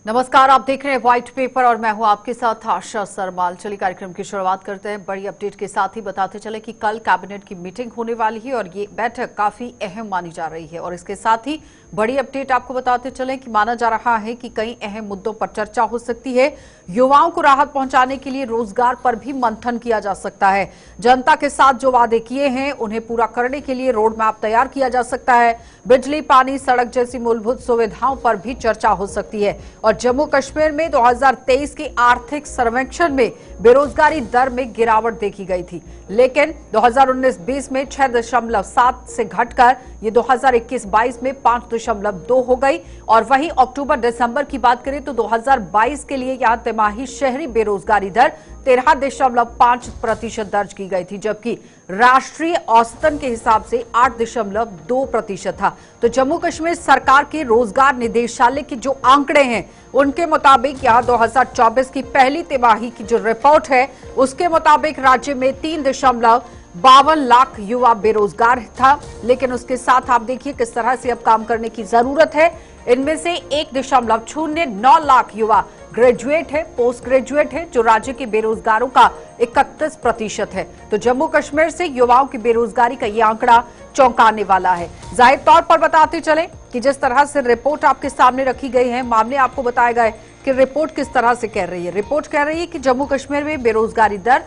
नमस्कार, आप देख रहे हैं व्हाइट पेपर और मैं हूं आपके साथ आशा सरमाल। चलिए कार्यक्रम की शुरुआत करते हैं। बड़ी अपडेट के साथ ही बताते चले कि कल कैबिनेट की मीटिंग होने वाली है और ये बैठक काफी अहम मानी जा रही है। और इसके साथ ही बड़ी अपडेट आपको बताते चले कि माना जा रहा है कि कई अहम मुद्दों पर चर्चा हो सकती है। युवाओं को राहत पहुंचाने के लिए रोजगार पर भी मंथन किया जा सकता है। जनता के साथ जो वादे किए हैं उन्हें पूरा करने के लिए रोड मैप तैयार किया जा सकता है। बिजली, पानी, सड़क जैसी मूलभूत सुविधाओं पर भी चर्चा हो सकती है। और जम्मू कश्मीर में 2023 के आर्थिक सर्वेक्षण में बेरोजगारी दर में गिरावट देखी गई थी, लेकिन 2019-20 में 6.7 से घटकर ये 2021-22 में 5.2 हो गई। और वहीं अक्टूबर-दिसंबर की बात करें तो 2022 के लिए यहां तिमाही शहरी बेरोजगारी दर 13.5% दर्ज की गई थी, जबकि राष्ट्रीय औसतन के हिसाब से 8.2% था। तो जम्मू कश्मीर सरकार के रोजगार निदेशालय के जो आंकड़े हैं उनके मुताबिक यहां 2024 की पहली तिमाही की जो रिपोर्ट है उसके मुताबिक राज्य में 3.52 लाख युवा बेरोजगार था। लेकिन उसके साथ आप देखिए किस तरह से अब काम करने की जरूरत है। इनमें से 1.09 लाख युवा ग्रेजुएट है, पोस्ट ग्रेजुएट है, जो राज्य के बेरोजगारों का 31% है। तो जम्मू कश्मीर से युवाओं की बेरोजगारी का ये आंकड़ा चौंकाने वाला है। जाहिर तौर पर बताते चले कि जिस तरह से रिपोर्ट आपके सामने रखी गई है, मामले आपको बताए गए कि रिपोर्ट किस तरह से कह रही है। रिपोर्ट कह रही है कि जम्मू कश्मीर में बेरोजगारी दर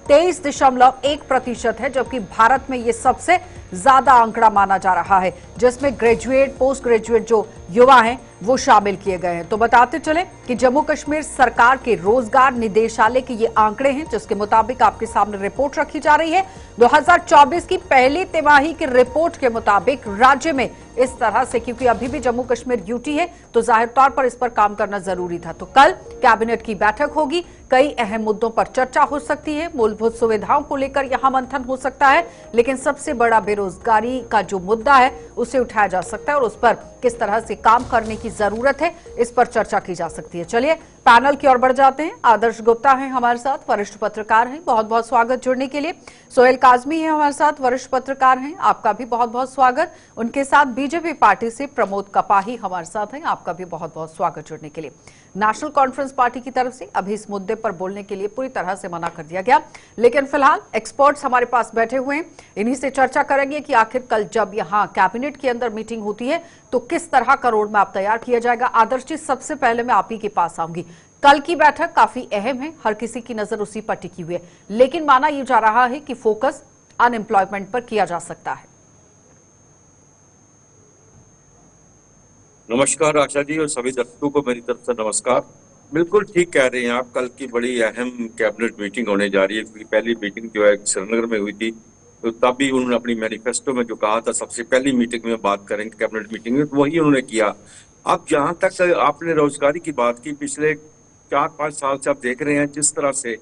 23.1% है, जबकि भारत में ये सबसे ज्यादा आंकड़ा माना जा रहा है, जिसमें ग्रेजुएट, पोस्ट ग्रेजुएट जो युवा हैं वो शामिल किए गए हैं। तो बताते चले कि जम्मू कश्मीर सरकार के रोजगार निदेशालय के ये आंकड़े हैं, जिसके मुताबिक आपके सामने रिपोर्ट रखी जा रही है। 2024 की पहली तिमाही की रिपोर्ट के मुताबिक राज्य में इस तरह से, क्योंकि अभी भी जम्मू कश्मीर यूटी है तो जाहिर तौर पर इस पर काम करना जरूरी था। तो कल कैबिनेट की बैठक होगी, कई अहम मुद्दों पर चर्चा हो सकती है। मूलभूत सुविधाओं को लेकर यहां मंथन हो सकता है, लेकिन सबसे बड़ा बेरोजगारी का जो मुद्दा है उसे उठाया जा सकता है और उस पर किस तरह से काम करने की जरूरत है, इस पर चर्चा की जा सकती है। चलिए पैनल की ओर बढ़ जाते हैं। आदर्श गुप्ता हैं हमारे साथ, वरिष्ठ पत्रकार हैं, बहुत बहुत स्वागत जुड़ने के लिए। सोहेल काजमी है हमारे साथ, वरिष्ठ पत्रकार हैं, आपका भी बहुत बहुत स्वागत। उनके साथ बीजेपी पार्टी से प्रमोद कपाही हमारे साथ हैं, आपका भी बहुत बहुत स्वागत जुड़ने के लिए। नेशनल कॉन्फ्रेंस पार्टी की तरफ से अभी इस मुद्दे पर बोलने के लिए पूरी तरह से मना कर दिया गया, लेकिन फिलहाल एक्सपर्ट्स हमारे पास बैठे हुए हैं, इन्हीं से चर्चा करेंगे कि आखिर कल जब यहां कैबिनेट के अंदर मीटिंग होती है तो किस तरह का रोड मैप तैयार किया जाएगा। आदर्श जी, सबसे पहले मैं आप ही के पास आऊंगी। कल की बैठक काफी अहम है, हर किसी की नजर उसी पर टिकी हुई है, लेकिन माना यह जा रहा है कि फोकस अनएम्प्लॉयमेंट पर किया जा सकता है। नमस्कार आशा जी और सभी दर्शकों को मेरी तरफ से नमस्कार। बिल्कुल ठीक कह रहे हैं आप, कल की बड़ी अहम कैबिनेट मीटिंग होने जा रही है, क्योंकि पहली मीटिंग जो है श्रीनगर में हुई थी, तो तब भी उन्होंने अपनी मैनिफेस्टो में जो कहा था सबसे पहली मीटिंग में बात करेंगे कैबिनेट मीटिंग में, तो वही उन्होंने किया। अब जहां तक आपने रोजगारी की बात की, पिछले 4-5 साल से आप देख रहे हैं जिस तरह से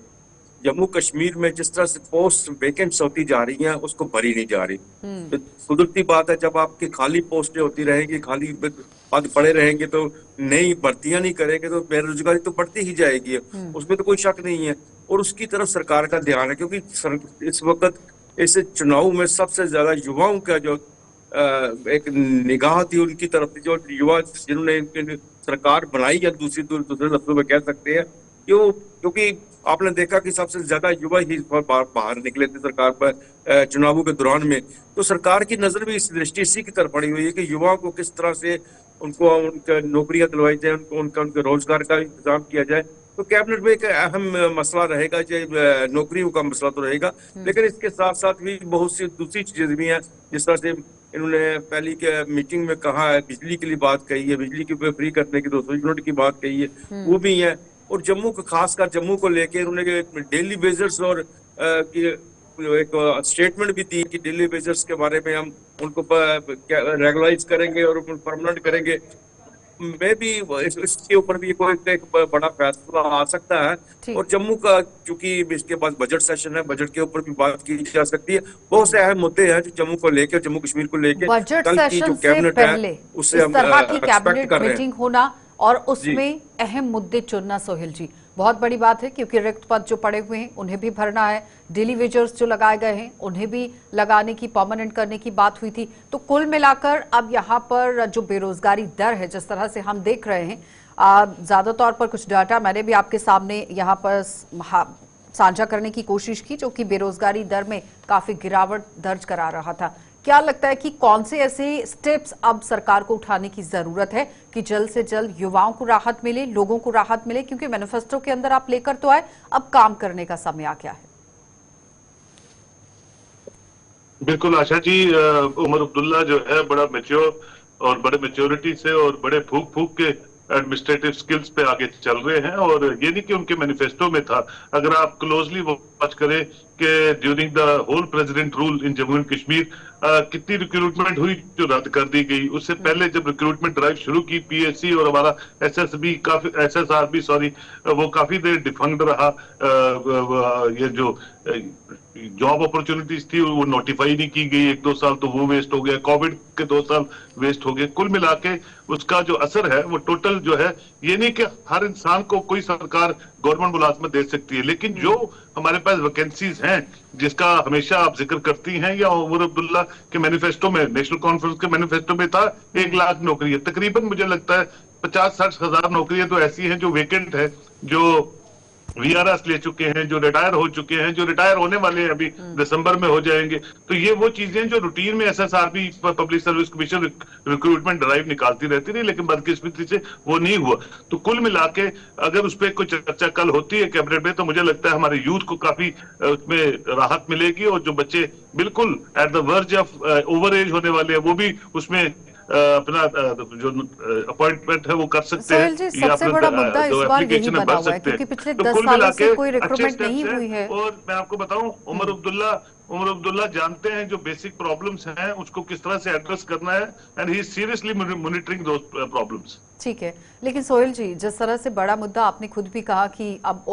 जम्मू कश्मीर में जिस तरह से पोस्ट वैकेंट्स होती जा रही हैं उसको भरी नहीं जा रही। तो कुदरती बात है, जब आपकी खाली पोस्टें होती रहेंगी, खाली पद पड़े रहेंगे तो नई भर्तियां नहीं करेंगे तो बेरोजगारी तो बढ़ती ही जाएगी, उसमें तो कोई शक नहीं है। और उसकी तरफ सरकार का ध्यान है, क्योंकि इस वक्त इस चुनाव में सबसे ज्यादा युवाओं का जो एक निगाह थी उनकी तरफ, जो युवा जिन्होंने सरकार बनाई या दूसरे लफ्जों में कह सकते हैं, क्योंकि आपने देखा कि सबसे ज्यादा युवा ही बाहर निकले थे सरकार पर चुनावों के दौरान में। तो सरकार की नजर भी इस दृष्टि इसी की तरफ पड़ी हुई है कि युवाओं को किस तरह से उनको उनका नौकरियां दिलवाई जाए, उनके रोजगार का इंतजाम किया जाए। तो कैबिनेट में एक अहम मसला रहेगा, नौकरियों का मसला तो रहेगा, लेकिन इसके साथ साथ भी बहुत सी दूसरी चीजें भी हैं। जिस तरह से इन्होंने पहली के मीटिंग में कहा है, बिजली के लिए बात कही है, बिजली की फ्री करने की 200 यूनिट की बात कही है, वो भी है। और जम्मू को, खासकर जम्मू को लेके उन्होंने डेली बेजर्स और एक स्टेटमेंट भी दी कि डेली बेजर्स के बारे में हम उनको रेगुलराइज करेंगे और परमानेंट करेंगे। मैं भी इसके ऊपर भी कोई एक बड़ा फैसला आ सकता है। और जम्मू का, चूंकि इसके बाद बजट सेशन है, बजट के ऊपर भी बात की जा सकती है। बहुत से अहम मुद्दे हैं जो जम्मू को लेकर, जम्मू कश्मीर को लेकर कल की जो कैबिनेट है उससे हम एक्सपेक्ट कर रहे हैं होना और उसमें अहम मुद्दे चुनना। सोहेल जी, बहुत बड़ी बात है, क्योंकि रिक्त पद जो पड़े हुए हैं उन्हें भी भरना है, डेली वेजर्स जो लगाए गए हैं उन्हें भी लगाने की, परमानेंट करने की बात हुई थी। तो कुल मिलाकर अब यहाँ पर जो बेरोजगारी दर है, जिस तरह से हम देख रहे हैं, ज्यादा तौर पर कुछ डाटा मैंने भी आपके सामने यहाँ पर साझा करने की कोशिश की, जो कि बेरोजगारी दर में काफी गिरावट दर्ज करा रहा था। क्या लगता है कि कौन से ऐसे स्टेप्स अब सरकार को उठाने की जरूरत है कि जल्द से जल्द युवाओं को राहत मिले, लोगों को राहत मिले? क्योंकि मैनिफेस्टो के अंदर आप लेकर तो आए, अब काम करने का समय आ गया है। बिल्कुल आशा जी, उमर अब्दुल्ला जो है बड़ा मैच्योर और बड़े मैच्योरिटी से और बड़े फूक फूक के एडमिनिस्ट्रेटिव स्किल्स पे आगे चल रहे हैं। और ये नहीं कि उनके मैनिफेस्टो में था, अगर आप क्लोजली वॉच करें कि during the whole president rule in Jammu and Kashmir कितनी रिक्रूटमेंट हुई जो रद्द कर दी गई। उससे पहले जब रिक्रूटमेंट ड्राइव शुरू की, पीएससी और हमारा एसएसआरबी वो काफी देर डिफंक्ड रहा। ये जो जॉब अपॉर्चुनिटीज थी वो नोटिफाई नहीं की गई, 1-2 साल तो वो वेस्ट हो गया, कोविड के 2 साल वेस्ट हो गए। कुल मिला के उसका जो असर है वो टोटल जो है, ये नहीं कि हर इंसान को कोई सरकार गवर्नमेंट मुलाजमत दे सकती है, लेकिन जो हमारे पास वैकेंसीज हैं जिसका हमेशा आप जिक्र करती हैं, या उमर अब्दुल्ला के मैनिफेस्टो में, नेशनल कॉन्फ्रेंस के मैनिफेस्टो में था 1 लाख नौकरी है। तकरीबन मुझे लगता है 50-60 हजार नौकरियां तो ऐसी हैं जो वेकेंट है, जो वीआरएस ले चुके हैं, जो रिटायर हो चुके हैं, जो रिटायर होने वाले हैं, अभी दिसंबर में हो जाएंगे। तो ये वो चीजें जो रूटीन में SSRB public service commission recruitment drive निकालती रहती रही, लेकिन बदकिस्मती से वो नहीं हुआ। तो कुल मिला के अगर उस पर कोई चर्चा कल होती है कैबिनेट में, तो मुझे लगता है हमारे यूथ को काफी उसमें राहत मिलेगी, और जो बच्चे बिल्कुल at the verge of over age होने वाले हैं वो भी उसमें अपना जो अपॉइंटमेंट है वो कर सकते हैं। जी, सबसे बड़ा मुद्दा इस बार यही बना हुआ है क्योंकि पिछले 10 सालों से कोई रिक्रूटमेंट नहीं हुई है। और मैं आपको बताऊं, उमर अब्दुल्ला जानते हैं जो बेसिक प्रॉब्लम्स हैं उसको किस तरह से एड्रेस करना है, and he is seriously monitoring those problems. ठीक है, लेकिन सोहेल जी, जिस तरह से बड़ा मुद्दा आपने खुद भी कहा कि अब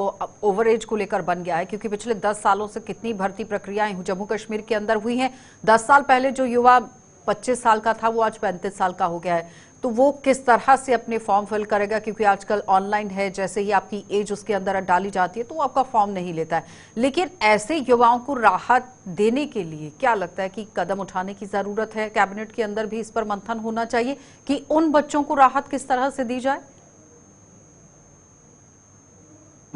ओवर एज को लेकर बन गया है, क्योंकि पिछले 10 सालों से कितनी भर्ती प्रक्रियाएं जम्मू कश्मीर के अंदर हुई हैं। 10 साल पहले जो युवा 25 साल का था वो आज 35 साल का हो गया है, तो वो किस तरह से अपने फॉर्म फिल करेगा? क्योंकि आजकल ऑनलाइन है, जैसे ही आपकी एज उसके अंदर डाली जाती है तो वो आपका फॉर्म नहीं लेता है। लेकिन ऐसे युवाओं को राहत देने के लिए क्या लगता है कि कदम उठाने की जरूरत है? कैबिनेट के अंदर भी इस पर मंथन होना चाहिए कि उन बच्चों को राहत किस तरह से दी जाए।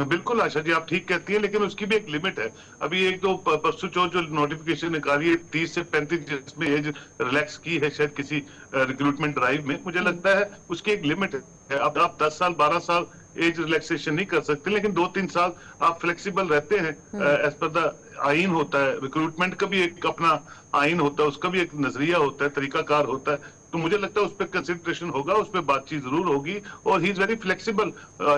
बिल्कुल आशा जी, आप ठीक कहती हैं, लेकिन उसकी भी एक लिमिट है। अभी 1-2 परसों जो नोटिफिकेशन निकाली है 30 से 35 जिसमें एज रिलैक्स की है शायद किसी रिक्रूटमेंट ड्राइव में, मुझे लगता है उसकी एक लिमिट है। अब आप 10 साल 12 साल एज रिलैक्सेशन नहीं कर सकते, लेकिन 2-3 साल आप फ्लेक्सिबल रहते हैं। एज पर द आइन होता है, रिक्रूटमेंट का भी एक अपना आइन होता है, उसका भी एक नजरिया होता है, तरीकाकार होता है। तो मुझे लगता है उस पर कंसिडरेशन होगा, उस पर बातचीत जरूर होगी, और ही इज वेरी फ्लेक्सिबल।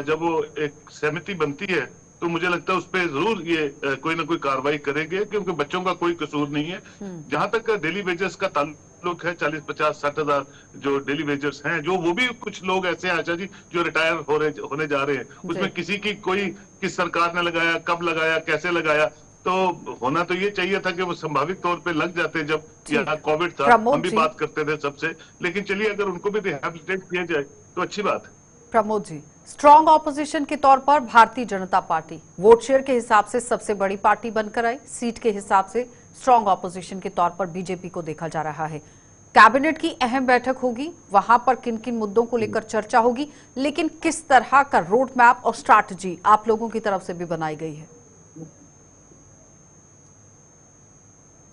जब वो एक सहमति बनती है तो मुझे लगता है उस पर जरूर ये कोई ना कोई कार्रवाई करेंगे, क्योंकि बच्चों का कोई कसूर नहीं है। जहां तक डेली वेजेस का ताल्लुक है, 40, 50, 60 हजार जो डेली वेजर्स हैं, जो वो भी कुछ लोग ऐसे हैं आशा जी जो रिटायर होने जा रहे हैं, उसमें किसी की कोई किस सरकार ने लगाया, कब लगाया, कैसे लगाया, तो होना तो ये चाहिए था कि वो संभावित तौर पे लग जाते जब यहाँ कोविड था, हम भी बात करते थे सबसे। लेकिन चलिए अगर उनको भी रिहैबिलिटेट किया जाए तो अच्छी बात है। प्रमोद जी, स्ट्रॉन्ग ऑपोजिशन के तौर पर Bharatiya Janata party vote share के हिसाब से सबसे बड़ी पार्टी बनकर आई, सीट के हिसाब से स्ट्रॉन्ग ऑपोजिशन के तौर पर बीजेपी को देखा जा रहा है। कैबिनेट की अहम बैठक होगी, वहां पर किन किन मुद्दों को लेकर चर्चा होगी, लेकिन किस तरह का रोड मैप और स्ट्रैटेजी आप लोगों की तरफ से भी बनाई गई है?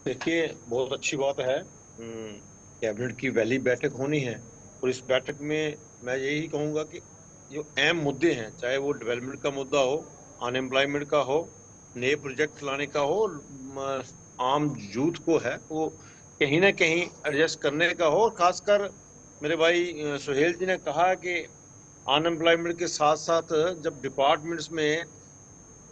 देखिए, बहुत अच्छी बात है, कैबिनेट की पहली बैठक होनी है, और इस बैठक में मैं यही कहूँगा कि जो अहम मुद्दे हैं, चाहे वो डेवलपमेंट का मुद्दा हो, अनएम्प्लॉयमेंट का हो, नए प्रोजेक्ट लाने का हो, आम यूथ को है वो कहीं ना कहीं एडजस्ट करने का हो। और खासकर मेरे भाई सोहेल जी ने कहा कि अनएम्प्लॉयमेंट के साथ साथ जब डिपार्टमेंट्स में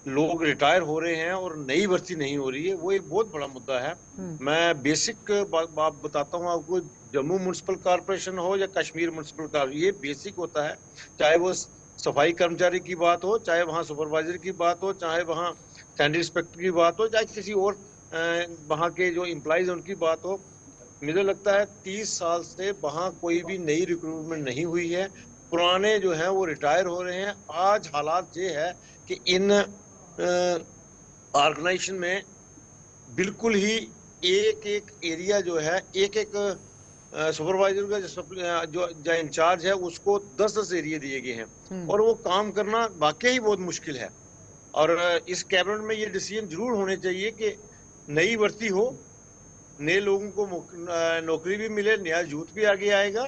लोग रिटायर हो रहे हैं और नई भर्ती नहीं हो रही है, वो एक बहुत बड़ा मुद्दा है। मैं बेसिक बात बताता हूँ आपको, जम्मू म्युनिसिपल कॉर्पोरेशन हो या कश्मीर म्युनिसिपल कॉर्पोरेशन, ये बेसिक होता है। चाहे वो सफाई कर्मचारी की बात हो, चाहे वहाँ सुपरवाइजर की बात हो, चाहे वहाँ सैनिटरी इंस्पेक्टर की बात हो, चाहे किसी और वहाँ के जो एम्प्लॉइज उनकी बात हो। मुझे लगता है 30 साल से वहाँ कोई भी नई रिक्रूटमेंट नहीं हुई है, पुराने जो हैं वो रिटायर हो रहे हैं। आज हालात ये है कि इन ऑर्गेनाइजेशन में बिल्कुल ही एक एक एरिया जो है, एक एक सुपरवाइजर का जो इंचार्ज है उसको 10-10 एरिया दिए गए हैं और वो काम करना वाकई ही बहुत मुश्किल है। और इस कैबिनेट में ये डिसीजन जरूर होने चाहिए कि नई भर्ती हो, नए लोगों को नौकरी भी मिले, नया यूथ भी आगे आएगा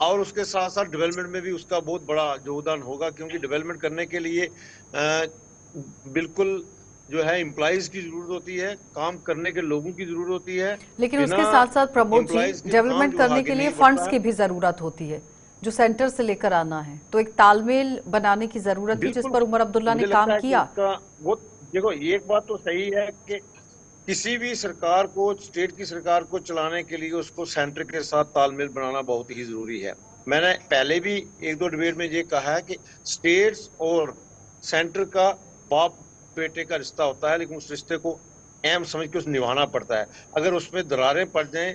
और उसके साथ साथ डेवलपमेंट में भी उसका बहुत बड़ा योगदान होगा, क्योंकि डेवलपमेंट करने के लिए बिल्कुल जो है एम्प्लॉइज की जरूरत होती है, काम करने के लोगों की जरूरत होती है। लेकिन उसके साथ साथ प्रमोद जी, डेवलपमेंट करने के लिए फंड्स की भी जरूरत होती है जो सेंटर से लेकर आना है, तो एक तालमेल बनाने की जरूरत थी जिस पर उमर अब्दुल्ला ने काम किया। वो देखो, एक बात तो सही है कि किसी भी सरकार को, स्टेट की सरकार को चलाने के लिए उसको सेंटर के साथ तालमेल बनाना बहुत ही जरूरी है। मैंने पहले भी 1-2 डिबेट में ये कहा है कि स्टेट्स और सेंटर का बाप बेटे का रिश्ता होता है, लेकिन उस रिश्ते को अहम समझ के उसे निभाना पड़ता है। अगर उसमें दरारें पड़ जाएं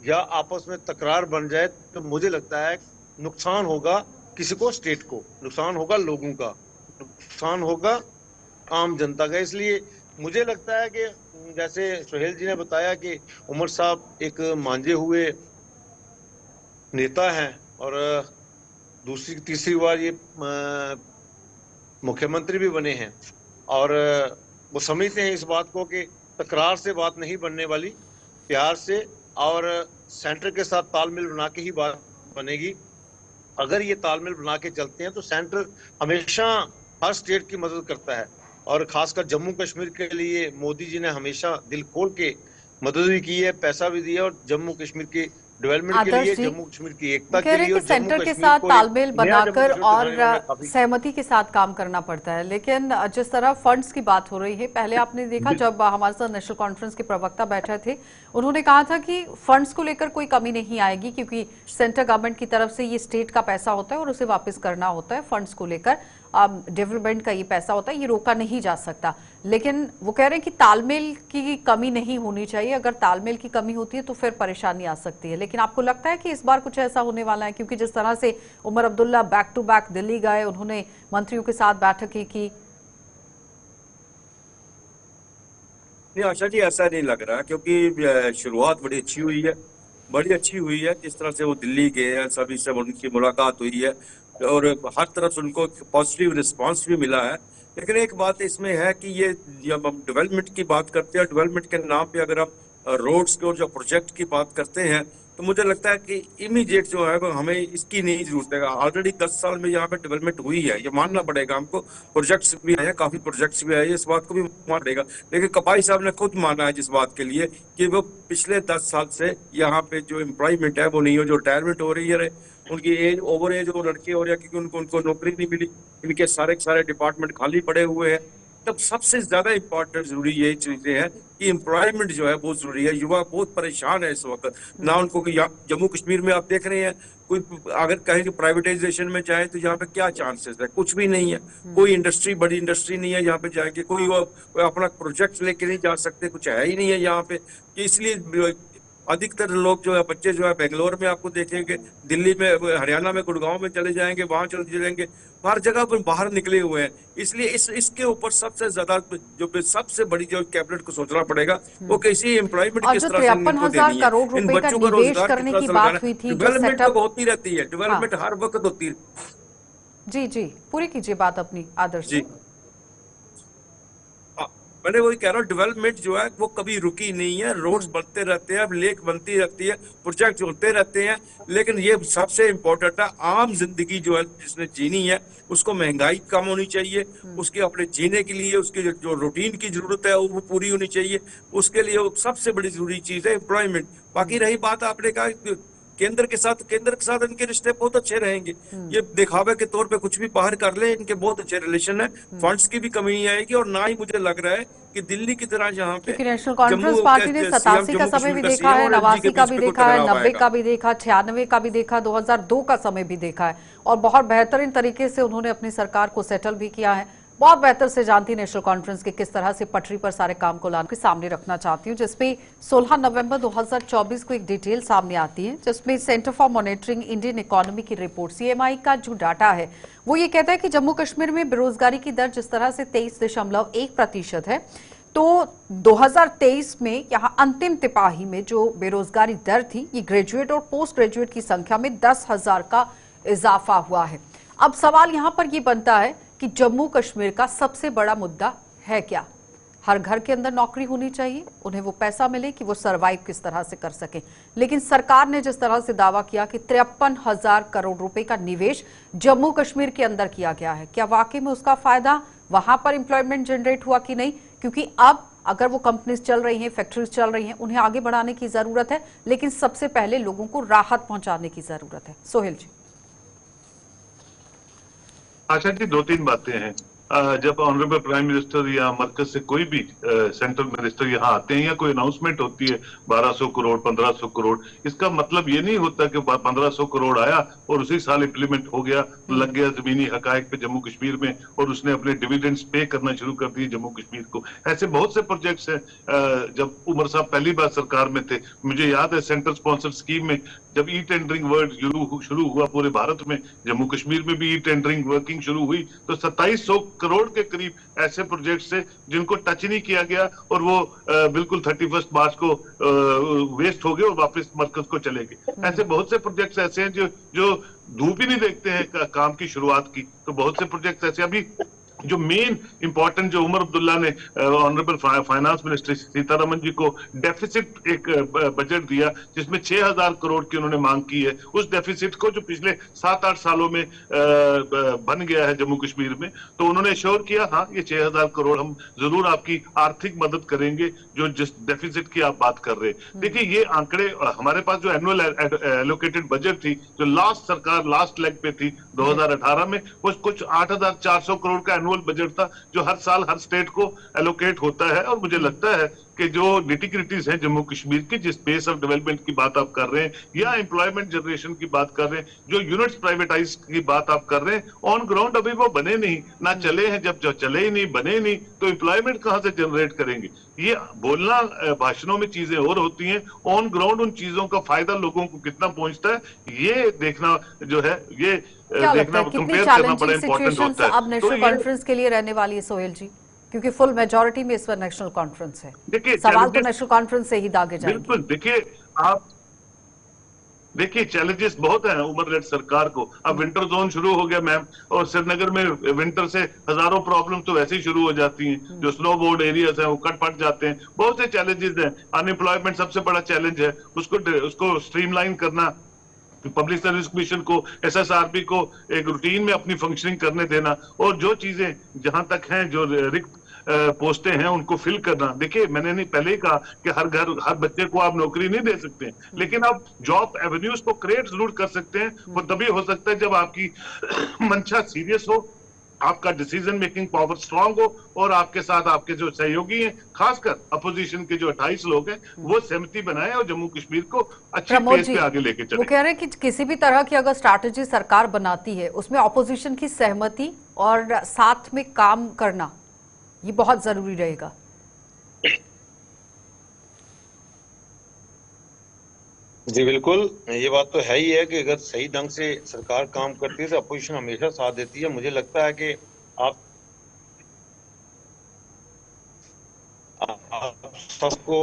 या आपस में तकरार बन जाए तो मुझे लगता है नुकसान होगा किसी को, स्टेट को नुकसान होगा, लोगों का नुकसान होगा, आम जनता का। इसलिए मुझे लगता है कि जैसे सुहेल जी ने बताया कि उमर साहब एक मांझे हुए नेता हैं और दूसरी तीसरी बार ये मुख्यमंत्री भी बने हैं और वो समझते हैं इस बात को कि तकरार से बात नहीं बनने वाली, प्यार से और सेंटर के साथ तालमेल बना के ही बात बनेगी। अगर ये तालमेल बना के चलते हैं तो सेंटर हमेशा हर स्टेट की मदद करता है और खासकर जम्मू कश्मीर के लिए मोदी जी ने हमेशा दिल खोल के मदद भी की है, पैसा भी दिया और जम्मू कश्मीर के डेवलपमेंट के लिए, जम्मू कश्मीर की एकता के लिए, सेंटर के साथ तालमेल बनाकर और सहमति के साथ काम करना पड़ता है। लेकिन जिस तरह फंड्स की बात हो रही है, पहले आपने देखा जब हमारे साथ नेशनल कॉन्फ्रेंस के प्रवक्ता बैठे थे, उन्होंने कहा था कि फंड्स को लेकर कोई कमी नहीं आएगी क्योंकि सेंटर गवर्नमेंट की तरफ से ये स्टेट का पैसा होता है और उसे वापस करना होता है। फंड्स को लेकर डेवलपमेंट का ये पैसा होता है, ये रोका नहीं जा सकता। लेकिन वो कह रहे हैं कि तालमेल की कमी नहीं होनी चाहिए, अगर तालमेल की कमी होती है तो फिर परेशानी आ सकती है। लेकिन आपको लगता है कि इस बार कुछ ऐसा होने वाला है? क्योंकि जिस तरह से Omar Abdullah back to back Delhi गए, उन्होंने मंत्रियों के साथ बैठकें की। नहीं आशा जी, ऐसा नहीं लग रहा क्योंकि शुरुआत बड़ी अच्छी हुई है, बड़ी अच्छी हुई है। जिस तरह से वो दिल्ली गए हैं, सभी से उनकी मुलाकात हुई है और हर तरफ से उनको पॉजिटिव रिस्पांस भी मिला है। लेकिन एक बात इसमें है कि ये जब हम डेवलपमेंट की बात करते हैं, डेवलपमेंट के नाम पे अगर हम रोड्स के और जो प्रोजेक्ट की बात करते हैं तो मुझे लगता है कि इमीडिएट जो है वो हमें इसकी नहीं जरूरत है। ऑलरेडी 10 साल में यहाँ पे डेवलपमेंट हुई है, ये मानना पड़ेगा हमको। प्रोजेक्ट्स भी आए हैं, काफी प्रोजेक्ट्स भी आए हैं, इस बात को भी मानना पड़ेगा। लेकिन कपाई साहब ने खुद माना है जिस बात के लिए कि वो पिछले 10 साल से यहाँ पे जो एम्प्लॉयमेंट है वो नहीं हो, जो रिटायरमेंट हो रही है, उनकी एज ओवर एज वो लड़के हो रहे हैं क्योंकि उनको नौकरी नहीं मिली, इनके सारे डिपार्टमेंट खाली पड़े हुए हैं। तब सबसे ज्यादा इम्पोर्टेंट जरूरी यही चीजें हैं कि एम्प्लॉयमेंट जो है बहुत जरूरी है। युवा बहुत परेशान है इस वक्त ना, उनको जम्मू कश्मीर में आप देख रहे हैं, कोई अगर कहें कि प्राइवेटाइजेशन में जाए तो यहाँ पे क्या चांसेस है, कुछ भी नहीं है। कोई इंडस्ट्री, बड़ी इंडस्ट्री नहीं है यहाँ पे जाएंगे, कोई अपना प्रोजेक्ट लेके नहीं जा सकते, कुछ है ही नहीं है यहाँ पे। इसलिए अधिकतर लोग जो है, बच्चे जो है बेंगलोर में आपको देखेंगे, दिल्ली में, हरियाणा में, गुड़गांव में चले जाएंगे, वहां चले जाएंगे, हर जगह पर बाहर निकले हुए हैं। इसलिए इसके ऊपर सबसे ज्यादा जो सबसे बड़ी जो कैबिनेट को सोचना पड़ेगा वो कैसी एम्प्लॉयमेंट किस तरह से इनको देनी है, इन बच्चों को रोजगार किस तरह से लगाना है। डेवलपमेंट तो होती रहती है, डेवलपमेंट हर वक्त होती है। जी जी, पूरी कीजिए बात अपनी आदर्श जी। मैंने वही कह रहा हूँ, डेवलपमेंट जो है वो कभी रुकी नहीं है, रोड्स बनते रहते हैं, लेक बनती रहती है, प्रोजेक्ट होते रहते हैं। लेकिन ये सबसे इम्पोर्टेंट है, आम जिंदगी जो है जिसने जीनी है उसको महंगाई कम होनी चाहिए, उसके अपने जीने के लिए उसकी जो रूटीन की जरूरत है वो पूरी होनी चाहिए। उसके लिए सबसे बड़ी जरूरी चीज है एम्प्लॉयमेंट। बाकी रही बात आपने कहा केंद्र के साथ इनके रिश्ते बहुत अच्छे रहेंगे। ये दिखावे के तौर पे कुछ भी बाहर कर ले, इनके बहुत अच्छे रिलेशन है, फंड्स की भी कमी नहीं आएगी। और ना ही मुझे लग रहा है कि दिल्ली की तरह यहाँ पे नेशनल कॉन्फ्रेंस पार्टी ने 87 का समय भी देखा है, 89 का भी देखा है, 90 का भी देखा, 96 का भी देखा, 2002 का समय भी देखा है और बहुत बेहतरीन तरीके से उन्होंने अपनी सरकार को सेटल भी किया है। बहुत बेहतर से जानती नेशनल कॉन्फ्रेंस के किस तरह से पटरी पर सारे काम को लाने के सामने रखना चाहती हूँ, जिसमें 16 नवंबर 2024 को एक डिटेल सामने आती है, जिसमें centre for monitoring Indian economy की रिपोर्ट CMI का जो डाटा है वो ये कहता है कि जम्मू कश्मीर में बेरोजगारी की दर जिस तरह से 23.1% है, तो 2023 में यहां अंतिम तिमाही में जो बेरोजगारी दर थी, ये ग्रेजुएट और पोस्ट ग्रेजुएट की संख्या में 10,000 का इजाफा हुआ है। अब सवाल यहां पर ये बनता है कि जम्मू कश्मीर का सबसे बड़ा मुद्दा है क्या? हर घर के अंदर नौकरी होनी चाहिए, उन्हें वो पैसा मिले कि वो सरवाइव किस तरह से कर सके। लेकिन सरकार ने जिस तरह से दावा किया कि 53,000 करोड़ रुपए का निवेश जम्मू कश्मीर के अंदर किया गया है, क्या वाकई में उसका फायदा वहां पर एम्प्लॉयमेंट जनरेट हुआ कि नहीं? क्योंकि अब अगर वो कंपनीज चल रही हैं, फैक्ट्रीज चल रही हैं, उन्हें आगे बढ़ाने की जरूरत है, लेकिन सबसे पहले लोगों को राहत पहुंचाने की जरूरत है। सोहेल जी। आशा जी, दो तीन बातें हैं। जब ऑनरेबल प्राइम मिनिस्टर या मरकज से कोई भी सेंट्रल मिनिस्टर यहाँ आते हैं या कोई अनाउंसमेंट होती है 1200 करोड़ 1500 करोड़, इसका मतलब ये नहीं होता कि 1500 करोड़ आया और उसी साल इंप्लीमेंट हो गया, लग गया जमीनी हकायक पे जम्मू कश्मीर में और उसने अपने डिविडेंड्स पे करना शुरू कर दिए जम्मू कश्मीर को। ऐसे बहुत से प्रोजेक्ट्स हैं। जब उमर साहब पहली बार सरकार में थे, मुझे याद है सेंट्रल स्पॉन्सर्ड स्कीम में जब ई टेंडरिंग वर्ड शुरू हुआ पूरे भारत में, जम्मू कश्मीर में भी ई टेंडरिंग वर्किंग शुरू हुई, तो 2700 करोड़ के करीब ऐसे प्रोजेक्ट्स थे जिनको टच नहीं किया गया और वो बिल्कुल 31 मार्च को वेस्ट हो गए और वापस मरकज को चले गए। ऐसे बहुत से प्रोजेक्ट्स ऐसे हैं जो धूप ही नहीं देखते हैं काम की शुरुआत की। तो बहुत से प्रोजेक्ट्स ऐसे अभी जो मेन इंपॉर्टेंट जो उमर अब्दुल्ला ने ऑनरेबल फाइनेंस मिनिस्टर सीतारमन जी को डेफिसिट एक बजट दिया जिसमें 6,000 करोड़ की उन्होंने मांग की है, उस डेफिसिट को जो पिछले 7-8 सालों में बन गया है जम्मू कश्मीर में, तो उन्होंने श्योर किया हाँ ये 6,000 करोड़ हम जरूर आपकी आर्थिक मदद करेंगे जो जिस डेफिसिट की आप बात कर रहे हैं। देखिए ये आंकड़े हमारे पास जो एनुअल एलोकेटेड बजट थी जो लास्ट सरकार लास्ट लेग पे थी 2018 में, वो कुछ 8,400 करोड़ का एनुअल बजट था जो हर साल हर स्टेट को एलोकेट होता है। और मुझे लगता है कि जो निटिग्रिटीज हैं जम्मू कश्मीर की, जिस पेस ऑफ डेवलपमेंट की बात आप कर रहे हैं या एम्प्लॉयमेंट जनरेशन की बात कर रहे हैं, जो यूनिट्स प्राइवेटाइज की बात आप कर रहे हैं, ऑन ग्राउंड अभी वो बने नहीं ना चले हैं। जब चले ही नहीं, बने नहीं, तो एम्प्लॉयमेंट कहां से जनरेट करेंगे? ये बोलना भाषणों में चीजें और होती हैं, ऑन ग्राउंड उन चीजों का फायदा लोगों को कितना पहुंचता है ये देखना जो है, ये देखना कंपेयर करना बड़ा इंपॉर्टेंट होता है। अब नेशनल कॉन्फ्रेंस के लिए रहने वाली है सोहेल जी, क्योंकि फुल मेजॉरिटी में इस बार नेशनल कॉन्फ्रेंस है। देखिए सवाल तो नेशनल कॉन्फ्रेंस से ही दागे जाएंगे। बिल्कुल, देखिए चैलेंजेस बहुत हैं उमर रेड सरकार को। अब विंटर जोन शुरू हो गया मैम, और श्रीनगर में विंटर से हजारों प्रॉब्लम तो वैसे ही शुरू हो जाती हैं। जो स्नो बोर्ड एरियाज हैं वो कट पट जाते हैं, बहुत से चैलेंजेस हैं। अनएम्प्लॉयमेंट सबसे बड़ा चैलेंज है, उसको स्ट्रीमलाइन करना, पब्लिक सर्विस कमीशन को, एसएसआरबी को एक रूटीन में अपनी फंक्शनिंग करने देना, और जो चीजें जहां तक हैं जो रिक्त पोस्टें हैं उनको फिल करना। देखिए मैंने नहीं पहले ही कहा कि हर बच्चे को आप नौकरी नहीं दे सकते, लेकिन आप जॉब एवेन्यूज को क्रिएट जरूर कर सकते हैं। वो तभी हो सकता है जब आपकी मंशा सीरियस हो, आपका डिसीजन मेकिंग पावर स्ट्रांग हो, और आपके साथ आपके जो सहयोगी हैं, खासकर अपोजिशन के जो 28 लोग हैं, वो सहमति बनाए और जम्मू कश्मीर को अच्छे पेस पे आगे लेके चले। वो कह रहे हैं कि किसी भी तरह की अगर स्ट्रैटेजी सरकार बनाती है उसमें अपोजिशन की सहमति और साथ में काम करना ये बहुत जरूरी रहेगा। जी बिल्कुल, ये बात तो है ही है कि अगर सही ढंग से सरकार काम करती है तो अपोजिशन हमेशा साथ देती है। मुझे लगता है कि आप सबको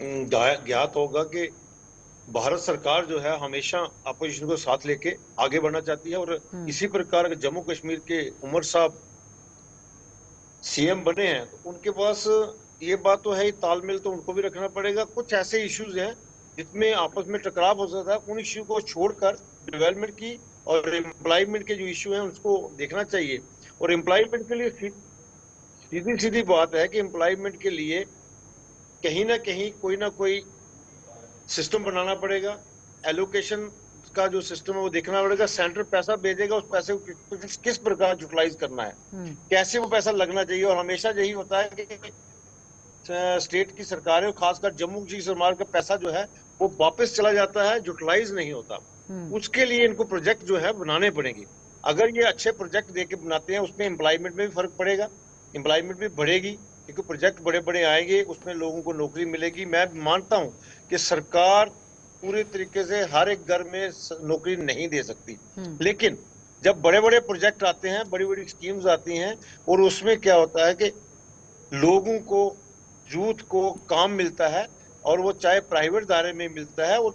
ज्ञात होगा कि भारत सरकार जो है हमेशा अपोजिशन को साथ लेके आगे बढ़ना चाहती है, और इसी प्रकार जम्मू कश्मीर के उमर साहब सीएम बने हैं तो उनके पास ये बात तो है ही, तालमेल तो उनको भी रखना पड़ेगा। कुछ ऐसे इश्यूज हैं जिसमें आपस में टकराव हो सकता है, उन इश्यू को छोड़कर डेवलपमेंट की और एम्प्लॉयमेंट के जो इश्यू हैं उसको देखना चाहिए। और एम्प्लॉयमेंट के लिए सीधी बात है कि एम्प्लॉयमेंट के लिए कहीं ना कोई सिस्टम बनाना पड़ेगा। एलोकेशन का जो सिस्टम है वो देखना पड़ेगा। सेंटर पैसा भेजेगा, उस पैसे को किस प्रकार यूटिलाइज करना है, कैसे वो पैसा लगना चाहिए। और हमेशा यही होता है कि स्टेट की सरकार है, खासकर जम्मू की सरकार का पैसा जो है वो वापस चला जाता है, यूटिलाइज नहीं होता। उसके लिए इनको प्रोजेक्ट जो है बनाने पड़ेंगे। अगर ये अच्छे प्रोजेक्ट देके बनाते हैं उसमें एम्प्लॉयमेंट में भी फर्क पड़ेगा, एम्प्लॉयमेंट भी बढ़ेगी, क्योंकि प्रोजेक्ट बड़े बड़े आएंगे, उसमें लोगों को नौकरी मिलेगी। मैं मानता हूँ कि सरकार पूरे तरीके से हर एक घर में नौकरी नहीं दे सकती, लेकिन जब बड़े बड़े प्रोजेक्ट आते हैं, बड़ी बड़ी स्कीम्स आती हैं, और उसमें क्या होता है कि लोगों को, यूथ को काम मिलता है, और वो चाहे प्राइवेट दायरे में मिलता है, वो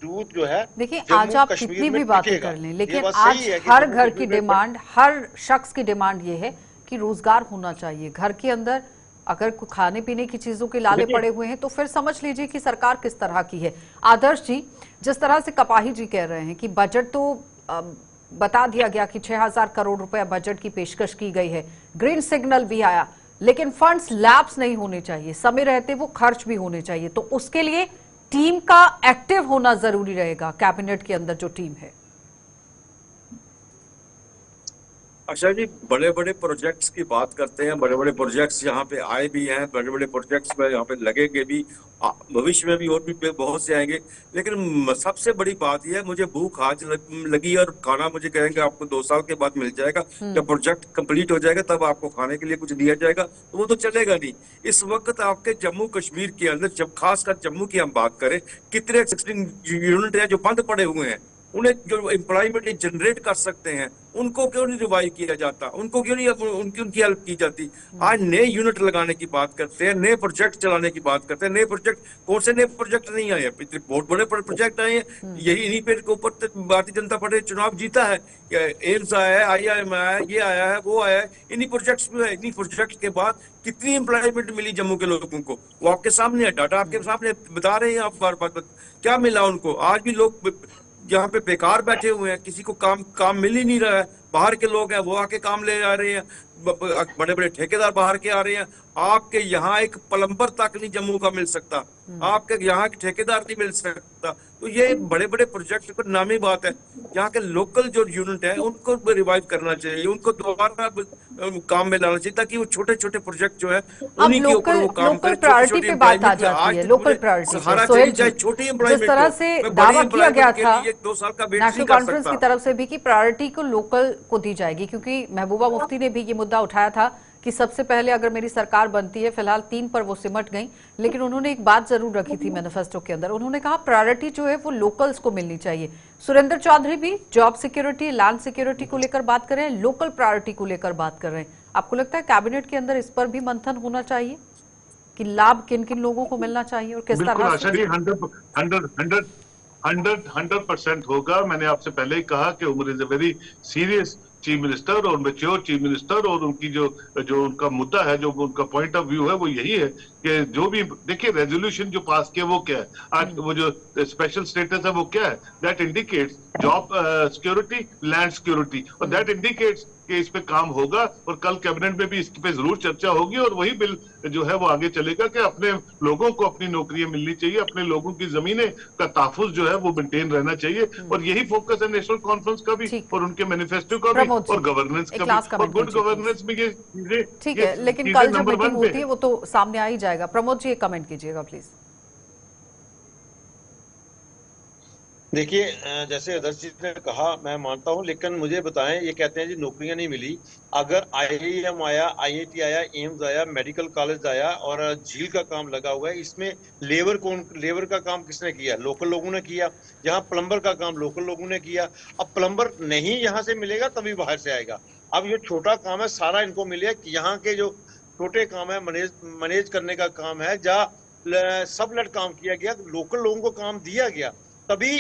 यूथ जो है देखिए, जम्मू आज आप कश्मीर कितनी में भी बातें टिकेगा। कर लें, ये लेकिन बात आज सही है कि हर जम्मू घर की कश्मीर में डिमांड, हर शख्स की डिमांड ये है कि रोजगार होना चाहिए। घर के अंदर अगर कोई खाने पीने की चीजों के लाले देखिए पड़े हुए हैं तो फिर समझ लीजिए कि सरकार किस तरह की है। आदर्श जी, जिस तरह से कपाही जी कह रहे हैं कि बजट तो बता दिया गया कि 6,000 करोड़ रुपए बजट की पेशकश की गई है, ग्रीन सिग्नल भी आया, लेकिन फंड्स लैप्स नहीं होने चाहिए, समय रहते वो खर्च भी होने चाहिए। तो उसके लिए टीम का एक्टिव होना जरूरी रहेगा, कैबिनेट के अंदर जो टीम है। अच्छा जी, बड़े बड़े प्रोजेक्ट्स की बात करते हैं, बड़े बड़े प्रोजेक्ट्स यहाँ पे आए भी हैं, बड़े बड़े प्रोजेक्ट्स में यहाँ पे लगेंगे भी, भविष्य में भी और भी बहुत से आएंगे। लेकिन सबसे बड़ी बात यह है, मुझे भूख आज लगी और खाना मुझे कहेंगे आपको 2 साल के बाद मिल जाएगा, जब प्रोजेक्ट कंप्लीट हो जाएगा तब आपको खाने के लिए कुछ दिया जाएगा, तो वो तो चलेगा नहीं। इस वक्त आपके जम्मू कश्मीर के अंदर, जब खासकर जम्मू की हम बात करें, कितने एक्सिस्टिंग यूनिट हैं जो बंद पड़े हुए हैं, उन्हें जो एम्प्लॉयमेंट जनरेट कर सकते हैं उनको क्यों नहीं रिवाइव किया जाता, उनको क्यों नहीं उनकी हेल्प की जाती। आज नए यूनिट लगाने की बात करते हैं, नए प्रोजेक्ट चलाने की बात करते हैं। नए प्रोजेक्ट, कौन से नए प्रोजेक्ट नहीं आए हैं? बहुत बड़े प्रोजेक्ट आए हैं, यही इन्हीं पे के ऊपर भारतीय जनता पार्टी चुनाव जीता है। एम्स आया है, IIM आया है, ये आया है, वो आया है, इन्हीं प्रोजेक्ट्स में है। इन्हीं प्रोजेक्ट के बाद कितनी एम्प्लॉयमेंट मिली जम्मू के लोगों को, वो आपके सामने है, डाटा आपके सामने बता रहे हैं आप बार बार क्या मिला उनको। आज भी लोग यहाँ पे बेकार बैठे हुए हैं, किसी को काम मिल ही नहीं रहा है। बाहर के लोग हैं वो आके काम ले जा रहे हैं, बड़े बड़े ठेकेदार बाहर के आ रहे हैं। आपके यहाँ एक प्लम्बर तक नहीं जम्मू का मिल सकता, आपके यहाँ एक ठेकेदार नहीं मिल सकता। तो ये बड़े बड़े प्रोजेक्ट पर नामी बात है। यहाँ के लोकल जो यूनिट है उनको रिवाइव करना चाहिए, उनको दोबारा काम में लाना चाहिए, ताकि वो छोटे छोटे प्रोजेक्ट जो है उन्हीं के ऊपर वो काम करें। प्रायोरिटी पे बात आ जाती है, लोकल प्रायोरिटी पे। सोहेल जी, जिस तरह से दावा किया गया था 2 साल का वेट नेशनल नहीं कर कॉन्फ्रेंस की सकता। तरफ से भी कि प्रायोरिटी को लोकल को दी जाएगी, क्योंकि महबूबा मुफ्ती ने भी ये मुद्दा उठाया था कि सबसे पहले अगर मेरी सरकार बनती है, फिलहाल 3 पर वो सिमट गई, लेकिन उन्होंने एक बात जरूर रखी थी मैनिफेस्टो के अंदर, उन्होंने कहा प्रायोरिटी जो है वो लोकल्स को मिलनी चाहिए। सुरेंद्र चौधरी भी जॉब सिक्योरिटी, लैंड सिक्योरिटी को लेकर बात कर रहे हैं, लोकल प्रायोरिटी को लेकर बात कर रहे हैं। आपको लगता है कैबिनेट के अंदर इस पर भी मंथन होना चाहिए कि लाभ किन किन लोगों को मिलना चाहिए और किस तरह से? 100% होगा। मैंने आपसे पहले ही कहा कि Omar is a very serious chief minister और मैच्योर चीफ मिनिस्टर, और उनकी जो उनका मुद्दा है, जो उनका पॉइंट ऑफ व्यू है, वो यही है कि जो भी देखिए रेजोल्यूशन जो पास किया वो क्या है, आज वो जो स्पेशल स्टेटस है वो क्या है, that indicates job security, land security, और दैट इंडिकेट्स कि इस पे काम होगा, और कल कैबिनेट में भी इस पे जरूर चर्चा होगी, और वही बिल जो है वो आगे चलेगा कि अपने लोगों को अपनी नौकरियां मिलनी चाहिए, अपने लोगों की जमीनें का तहफ्फुज़ जो है वो मेंटेन रहना चाहिए। और यही फोकस है नेशनल कॉन्फ्रेंस का भी और उनके मैनिफेस्टो का भी और गवर्नेंस का भी, और गुड गवर्नेंस में ये चीजें ठीक है, लेकिन कल जब मीटिंग होती है वो तो सामने आ ही जाएगा। प्रमोद जी, एक कमेंट कीजिएगा प्लीज। देखिए, जैसे आदर्श जी ने कहा, मैं मानता हूं, लेकिन मुझे बताएं, ये कहते हैं जी नौकरियां नहीं मिली। अगर IIM आया, IIT आया, एम्स आया, मेडिकल कॉलेज आया और झील का काम लगा हुआ है, इसमें लेबर का काम किसने किया? लोकल लोगों ने किया। जहां प्लम्बर का काम लोकल लोगों ने किया। अब प्लम्बर नहीं यहाँ से मिलेगा तभी बाहर से आएगा। अब ये छोटा काम है, सारा इनको मिलेगा कि यहाँ के जो छोटे काम है, मैनेज करने का काम है, जहाँ सबलेट काम किया गया, लोकल लोगों को काम दिया गया, तभी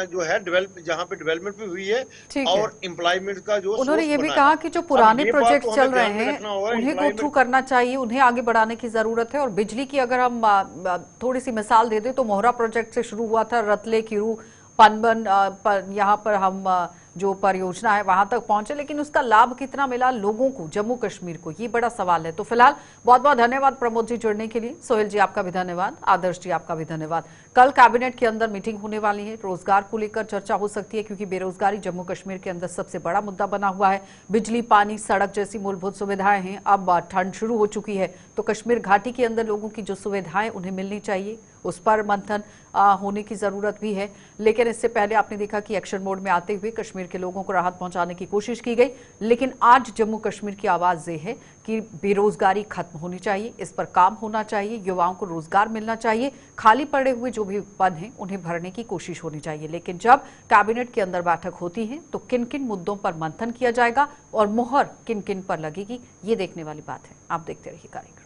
जो है जहाँ पे डेवलपमेंट भी हुई है और एम्प्लॉयमेंट का जो उन्होंने ये भी कहा कि जो पुराने प्रोजेक्ट चल रहे हैं उन्हें गो थ्रू करना चाहिए, उन्हें आगे बढ़ाने की जरूरत है। और बिजली की अगर हम थोड़ी सी मिसाल दे दें तो मोहरा प्रोजेक्ट से शुरू हुआ था, रतले, किरू, पनबन, यहाँ पर हम जो परियोजना है वहां तक पहुंचे, लेकिन उसका लाभ कितना मिला लोगों को, जम्मू कश्मीर को, ये बड़ा सवाल है। तो फिलहाल बहुत बहुत धन्यवाद प्रमोद जी जुड़ने के लिए। सोहेल जी आपका भी धन्यवाद, आदर्श जी आपका भी धन्यवाद। कल कैबिनेट के अंदर मीटिंग होने वाली है, रोजगार को लेकर चर्चा हो सकती है, क्योंकि बेरोजगारी जम्मू कश्मीर के अंदर सबसे बड़ा मुद्दा बना हुआ है। बिजली, पानी, सड़क जैसी मूलभूत सुविधाएं हैं। अब ठंड शुरू हो चुकी है तो कश्मीर घाटी के अंदर लोगों की जो सुविधाएं उन्हें मिलनी चाहिए, उस पर मंथन होने की जरूरत भी है। लेकिन इससे पहले आपने देखा कि एक्शन मोड में आते हुए कश्मीर कश्मीर के लोगों को राहत पहुंचाने की कोशिश की गई, लेकिन आज जम्मू कश्मीर की आवाज ये है कि बेरोजगारी खत्म होनी चाहिए, इस पर काम होना चाहिए, युवाओं को रोजगार मिलना चाहिए, खाली पड़े हुए जो भी पद हैं उन्हें भरने की कोशिश होनी चाहिए। लेकिन जब कैबिनेट के अंदर बैठक होती है तो किन किन मुद्दों पर मंथन किया जाएगा और मुहर किन किन पर लगेगी, ये देखने वाली बात है। आप देखते रहिए कार्यक्रम।